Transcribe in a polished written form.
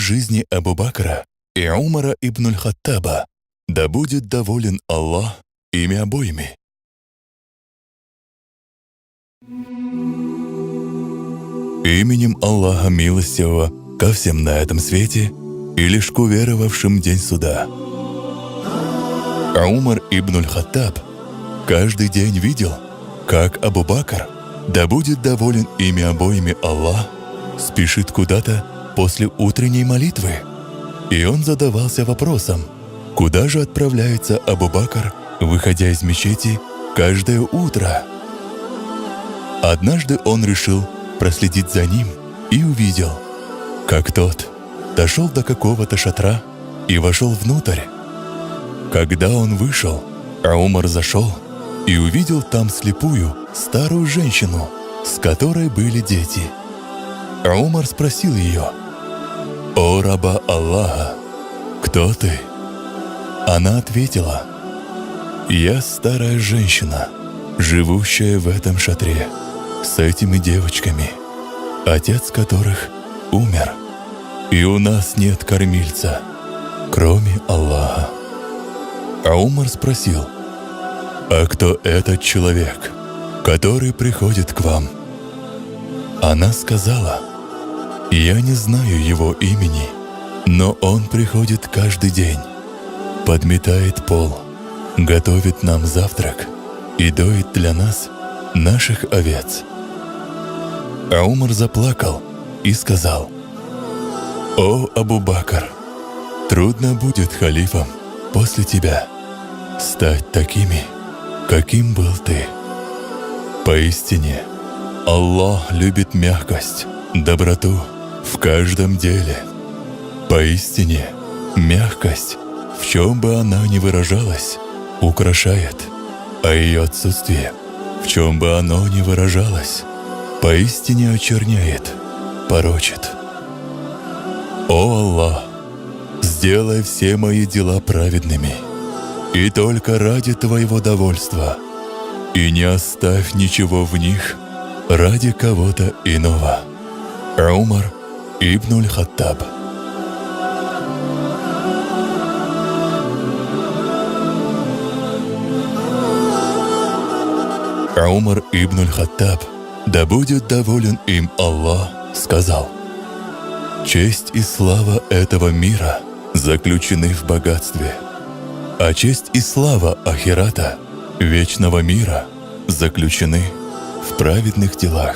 жизни Абу Бакра и Умара ибн аль-Хаттаба. Да будет доволен Аллах ими обоими. Именем Аллаха Милостивого ко всем на этом свете и лишь к уверовавшим день суда. Умар ибн аль-Хаттаб каждый день видел, как Абу Бакр, да будет доволен ими обоими Аллах, спешит куда-то после утренней молитвы. И он задавался вопросом, куда же отправляется Абу Бакр, выходя из мечети каждое утро. Однажды он решил проследить за ним и увидел, как тот дошел до какого-то шатра и вошел внутрь. Когда он вышел, Умар зашел и увидел там слепую старую женщину, с которой были дети. Умар спросил ее: «О раба Аллаха, кто ты?» Она ответила: «Я старая женщина, живущая в этом шатре, с этими девочками, отец которых умер, и у нас нет кормильца, кроме Аллаха». А Умар спросил: «А кто этот человек, который приходит к вам?» Она сказала: «Я не знаю его имени, но он приходит каждый день, подметает пол, готовит нам завтрак и доит для нас наших овец». А Умар заплакал и сказал: «О Абу Бакр, трудно будет халифам после тебя стать такими, каким был ты. Поистине, Аллах любит мягкость, доброту в каждом деле. Поистине, мягкость, в чем бы она ни выражалась, украшает, а ее отсутствие, в чем бы оно ни выражалось, поистине очерняет, порочит. О Аллах, сделай все мои дела праведными, и только ради Твоего довольства, и не оставь ничего в них ради кого-то иного». Умар ибн аль-Хаттаб. Умар ибн аль-Хаттаб, да будет доволен им Аллах, сказал: «Честь и слава этого мира заключены в богатстве, а честь и слава ахирата, вечного мира, заключены в праведных делах».